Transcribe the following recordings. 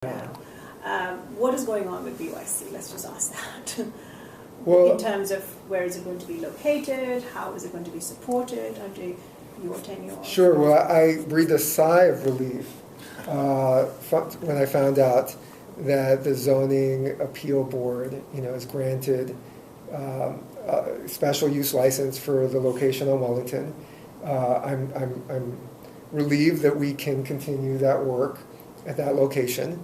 What is going on with BYC? Let's just ask that. Well, in terms of where is it going to be located, how is it going to be supported under your tenure? Sure. Well, I breathed a sigh of relief when I found out that the zoning appeal board, has granted a special use license for the location on Wellington. I'm relieved that we can continue that work at that location.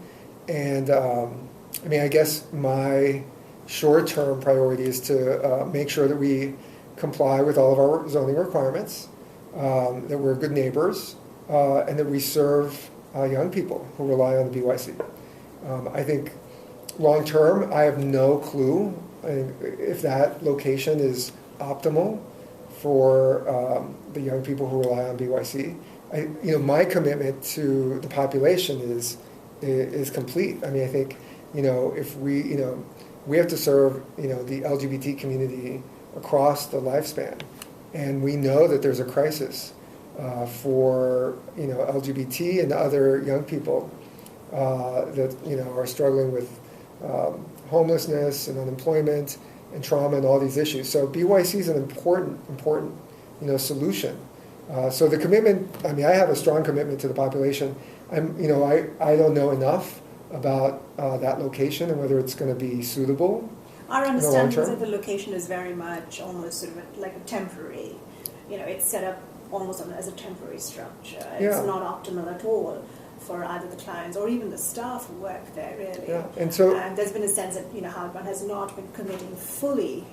And I guess my short-term priority is to make sure that we comply with all of our zoning requirements, that we're good neighbors, and that we serve young people who rely on the BYC. I think long-term, I have no clue if that location is optimal for the young people who rely on BYC. My commitment to the population is complete. I think, if we have to serve, the LGBT community across the lifespan, and we know that there's a crisis for, LGBT and other young people that, are struggling with homelessness and unemployment and trauma and all these issues. So BYC is an important, solution. So the commitment, I have a strong commitment to the population. I don't know enough about that location and whether it's going to be suitable. Our understanding is that the location is very much almost sort of like a temporary, it's set up almost as a temporary structure. It's not optimal at all for either the clients or even the staff who work there, really. Yeah. And there's been a sense that, Hardman has not been committing fully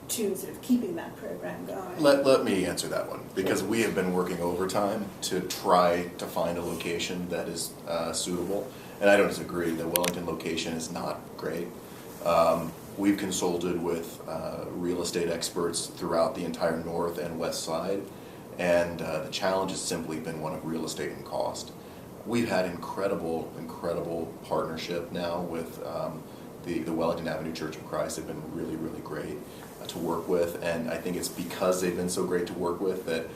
to sort of keeping that program going. Let me answer that one, because we have been working overtime to try to find a location that is suitable, and I don't disagree. The Wellington location is not great. We've consulted with real estate experts throughout the entire north and west side, and the challenge has simply been one of real estate and cost. We've had incredible partnership now with the Wellington Avenue Church of Christ. They've been really, really great to work with, and I think it's because they've been so great to work with that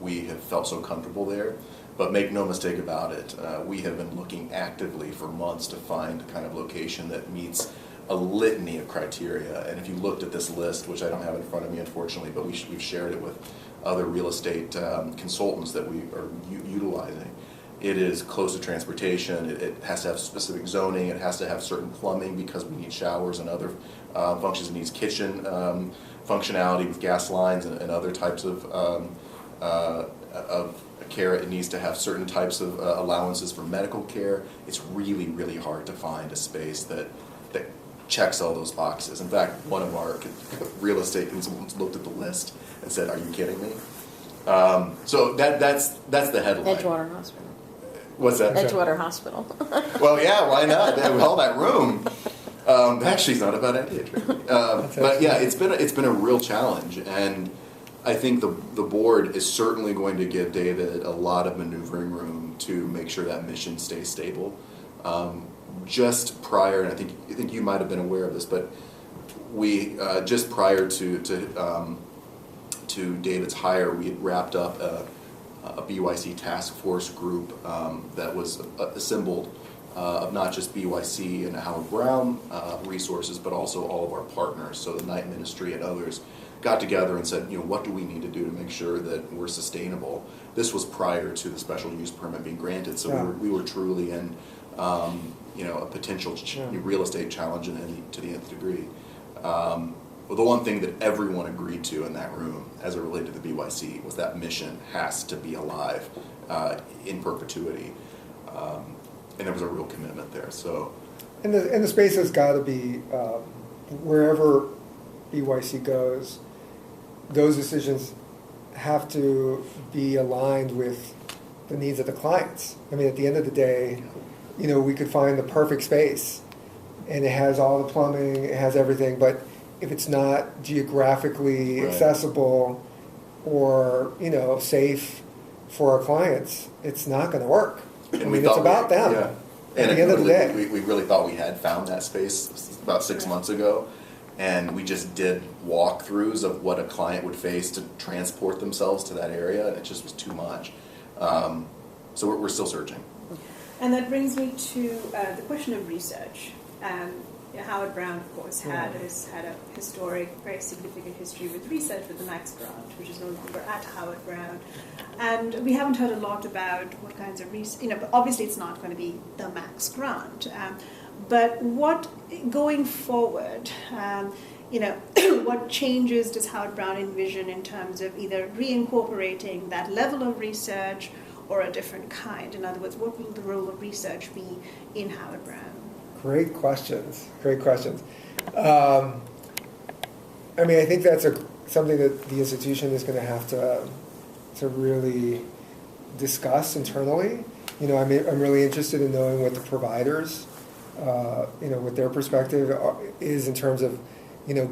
we have felt so comfortable there. But make no mistake about it, we have been looking actively for months to find the kind of location that meets a litany of criteria. And if you looked at this list, which I don't have in front of me unfortunately, but we've shared it with other real estate consultants that we are utilizing. It is close to transportation, it has to have specific zoning, it has to have certain plumbing because we need showers and other functions. It needs kitchen functionality with gas lines and other types of care. It needs to have certain types of allowances for medical care. It's really, really hard to find a space that checks all those boxes. In fact, one of our real estate consultants looked at the list and said, "Are you kidding me?" So that's the headline. Edgewater Hospital. What's that? Edgewater Hospital. Well, yeah, why not? They have all that room. Actually, it's not a bad idea. But yeah, it's been a real challenge, and I think the board is certainly going to give David a lot of maneuvering room to make sure that mission stays stable. Just prior, and I think you might have been aware of this, but we just prior to David's hire, we had wrapped up a BYC task force group that was assembled of not just BYC and Howard Brown resources, but also all of our partners. So the Night Ministry and others got together and said, what do we need to do to make sure that we're sustainable? This was prior to the special use permit being granted, so we were truly in a potential real estate challenge to the nth degree. Well, the one thing that everyone agreed to in that room as it related to the BYC was that mission has to be alive in perpetuity. And there was a real commitment there. So, and the space has got to be wherever BYC goes. Those decisions have to be aligned with the needs of the clients. At the end of the day, we could find the perfect space, and it has all the plumbing, it has everything, but if it's not geographically accessible or safe for our clients, it's not going to work. And it's about them. Yeah. At the end of the day, we really thought we had found that space about 6 months ago, and we just did walkthroughs of what a client would face to transport themselves to that area, and it just was too much. So we're still searching. And that brings me to the question of research. Howard Brown, of course, has had a historic, very significant history with research with the Max Grant, which is no longer at Howard Brown. And we haven't heard a lot about what kinds of research, but obviously it's not going to be the Max Grant. But what, going forward, what changes does Howard Brown envision in terms of either reincorporating that level of research or a different kind? In other words, what will the role of research be in Howard Brown? Great questions. I think that's something that the institution is going to have to really discuss internally. I'm really interested in knowing what the providers, what their perspective is in terms of,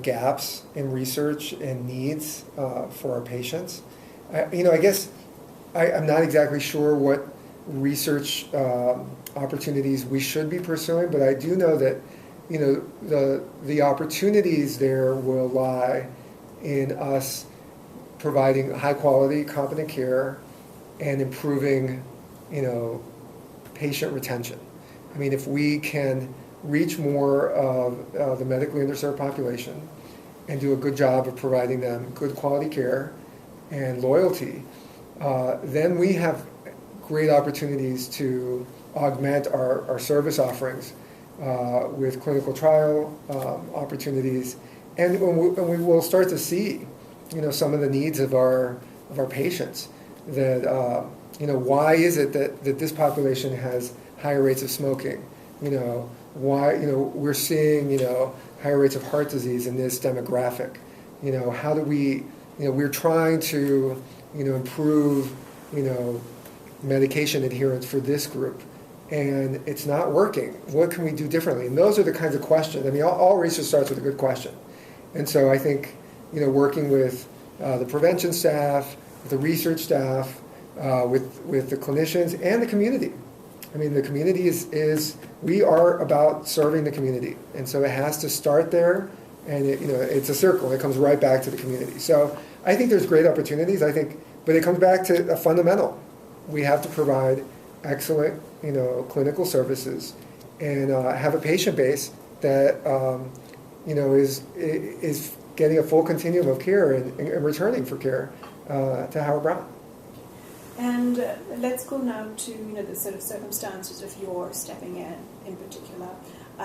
gaps in research and needs for our patients. I guess I'm not exactly sure what research opportunities we should be pursuing, but I do know that the opportunities there will lie in us providing high quality, competent care and improving patient retention. If we can reach more of the medically underserved population and do a good job of providing them good quality care and loyalty, then we have great opportunities to augment our service offerings with clinical trial opportunities, and we will start to see, some of the needs of our patients. That why is it that this population has higher rates of smoking? Why we're seeing higher rates of heart disease in this demographic? How do we we're trying to improve medication adherence for this group, and it's not working. What can we do differently? And those are the kinds of questions. All research starts with a good question. And so I think, working with the prevention staff, the research staff, with the clinicians and the community. The community we are about serving the community. And so it has to start there, and it's a circle. It comes right back to the community. So I think there's great opportunities, but it comes back to a fundamental. We have to provide excellent, clinical services, and have a patient base that, is getting a full continuum of care and returning for care to Howard Brown. And let's go now to the sort of circumstances of your stepping in particular,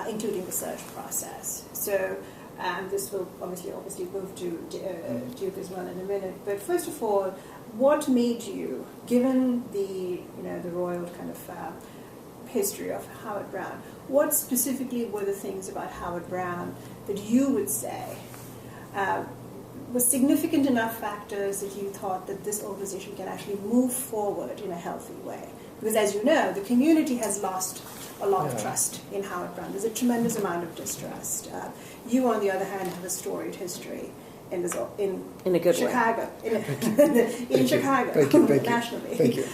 including the search process. So this will obviously move to Duke as well in a minute. But first of all, what made you, given the royal kind of history of Howard Brown, what specifically were the things about Howard Brown that you would say were significant enough factors that you thought that this organization can actually move forward in a healthy way? Because as you know, the community has lost a lot of trust in Howard Brown. There's a tremendous amount of distrust. You, on the other hand, have a storied history in a good Chicago, way. in Chicago, nationally. Thank you.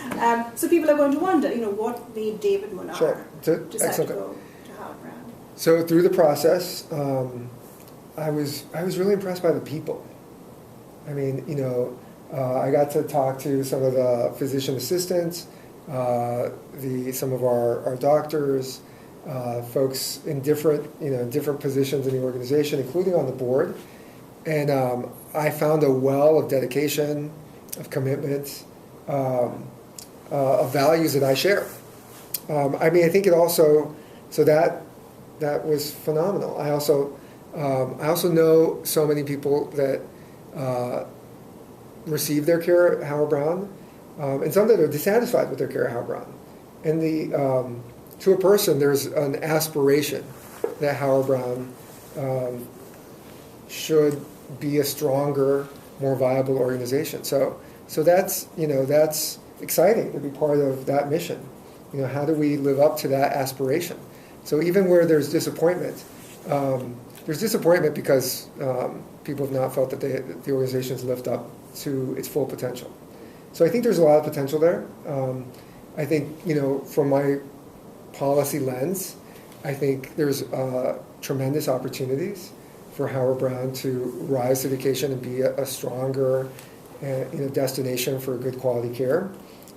So people are going to wonder, what made David Munar decide to go to Howard Brown? So through the process, I was really impressed by the people. I got to talk to some of the physician assistants, some of our doctors, folks in different positions in the organization, including on the board. And I found a well of dedication, of commitment, of values that I share. I think it also, so that was phenomenal. I also know so many people that receive their care at Howard Brown, and some that are dissatisfied with their care at Howard Brown. And to a person, there's an aspiration that Howard Brown should be a stronger, more viable organization. So that's exciting to be part of that mission. How do we live up to that aspiration? So even where there's disappointment because people have not felt that the organization's lived up to its full potential. So I think there's a lot of potential there. I think, from my policy lens, I think there's tremendous opportunities for Howard Brown to rise to the occasion and be a stronger destination for good quality care.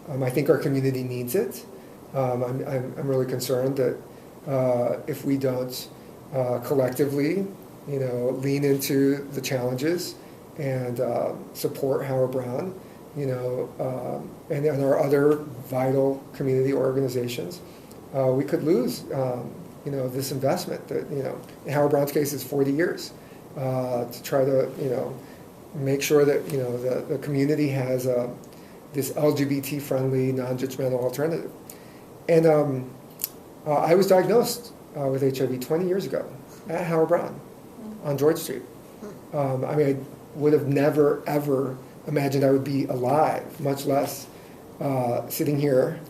I think our community needs it. I'm really concerned that if we don't collectively, lean into the challenges and support Howard Brown, and our other vital community organizations, we could lose, this investment that, in Howard Brown's case, is 40 years to try to, make sure that, the community has this LGBT-friendly, non-judgmental alternative. And I was diagnosed with HIV 20 years ago at Howard Brown on George Street. I would have never, ever imagined I would be alive, much less sitting here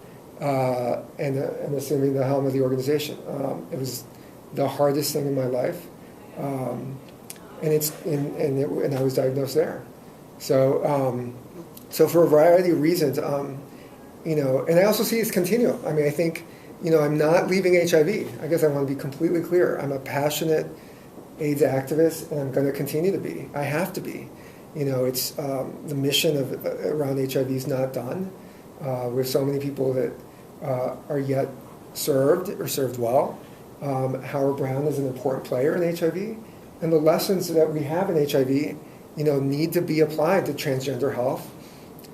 and assuming the helm of the organization. It was the hardest thing in my life, and I was diagnosed there. So for a variety of reasons, and I also see it's continuum. I think, I'm not leaving HIV. I guess I want to be completely clear. I'm a passionate AIDS activist, and I'm going to continue to be. I have to be. It's the mission around HIV is not done. We have so many people that are yet served or served well. Howard Brown is an important player in HIV, and the lessons that we have in HIV, need to be applied to transgender health,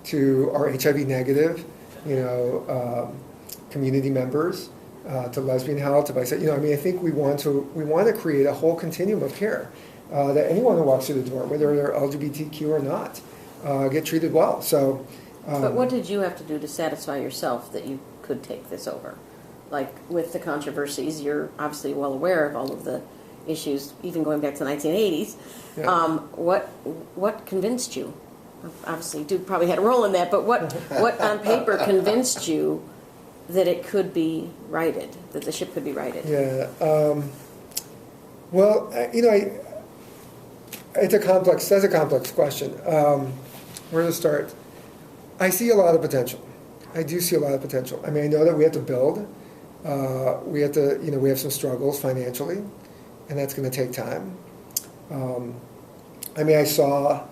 to our HIV negative, community members, to lesbian health, to bisexual. I think we want to create a whole continuum of care that anyone who walks through the door, whether they're LGBTQ or not, get treated well. So. But what did you have to do to satisfy yourself that you could take this over? Like with the controversies, you're obviously well aware of all of the issues, even going back to the 1980s. Yeah. What convinced you? Obviously, Duke probably had a role in that, but what on paper convinced you that it could be righted, that the ship could be righted? Yeah. Well, that's a complex question. Where to start? I see a lot of potential. I do see a lot of potential. I know that we have to build. We have to, we have some struggles financially, and that's going to take time. I saw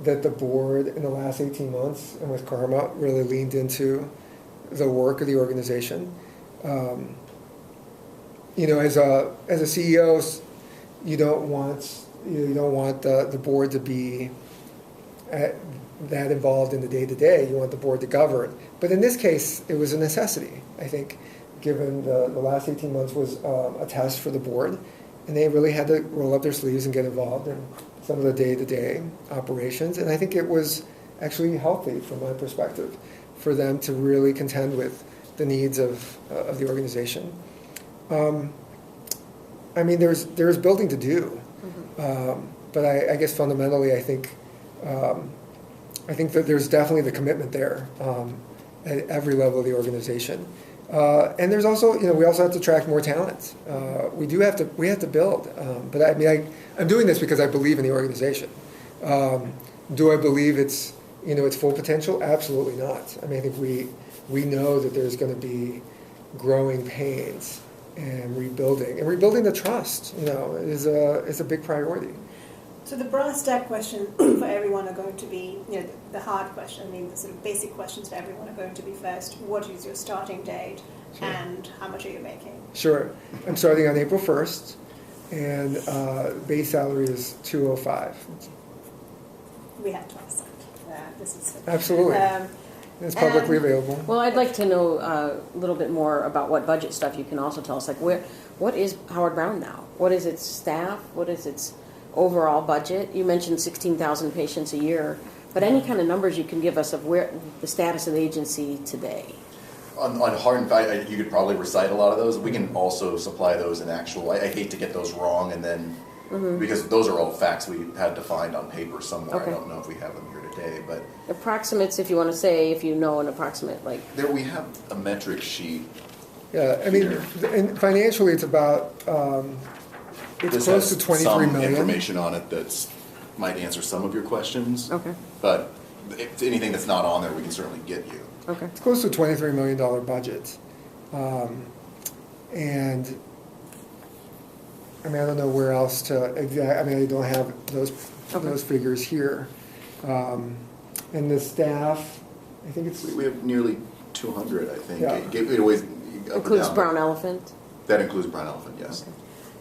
that the board in the last 18 months and with Karma really leaned into the work of the organization. As a CEO, you don't want the board to be that involved in the day-to-day. You want the board to govern. But in this case, it was a necessity, I think, given the last 18 months was a test for the board, and they really had to roll up their sleeves and get involved in some of the day-to-day operations. And I think it was actually healthy, from my perspective, for them to really contend with the needs of the organization. There's building to do, but I guess fundamentally, I think that there's definitely the commitment there at every level of the organization, and there's also, we also have to attract more talent. We have to build, but I'm doing this because I believe in the organization. Do I believe it's its full potential? Absolutely not. I think we know that there's going to be growing pains and rebuilding the trust. Is a big priority. So the brass tack question for everyone are going to be, the hard question. The sort of basic questions for everyone are going to be first: what is your starting date, sure, and how much are you making? Sure, I'm starting on April 1st, and base salary is $205. We have to ask that. This is absolutely. It's publicly available. Well, I'd like to know a little bit more about what budget stuff you can also tell us. Like, what is Howard Brown now? What is its staff? What is its overall budget? You mentioned 16,000 patients a year, but any kind of numbers you can give us of where the status of the agency today? On hard and fast, you could probably recite a lot of those. We can also supply those in actual. I hate to get those wrong, and then because those are all facts we had to find on paper somewhere. Okay. I don't know if we have them here today, but approximates, if you want to say, if you know an approximate, like there we have a metric sheet. Yeah, and financially, it's about it's close to 23 million. Information on it that might answer some of your questions. Okay, but if anything that's not on there, we can certainly get you. Okay, it's close to a $23 million budget, and I don't know where else to I don't have those figures here. And the staff, I think it's... We have nearly 200, I think. Yeah. It always, Includes down. brown elephant? That includes brown elephant, yes. Okay.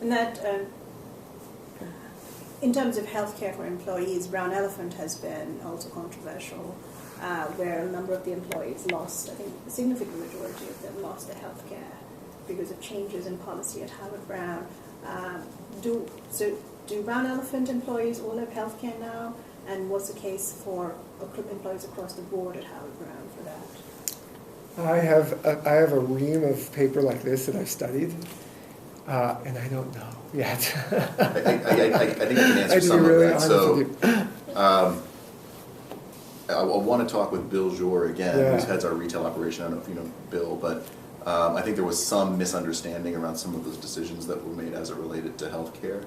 And that, in terms of healthcare for employees, brown elephant has been also controversial, where a number of the employees lost, I think a significant majority of them lost their healthcare because of changes in policy at Howard Brown. Do brown elephant employees all have healthcare now? And what's the case for employees across the board at Howard Brown for that? I have a ream of paper like this that I've studied, and I don't know yet. I think I can answer I to some be really of that. honest with you. I want to talk with Bill Jour again, Yeah. who heads our retail operation. I don't know if you know Bill, but I think there was some misunderstanding around some of those decisions that were made as it related to healthcare.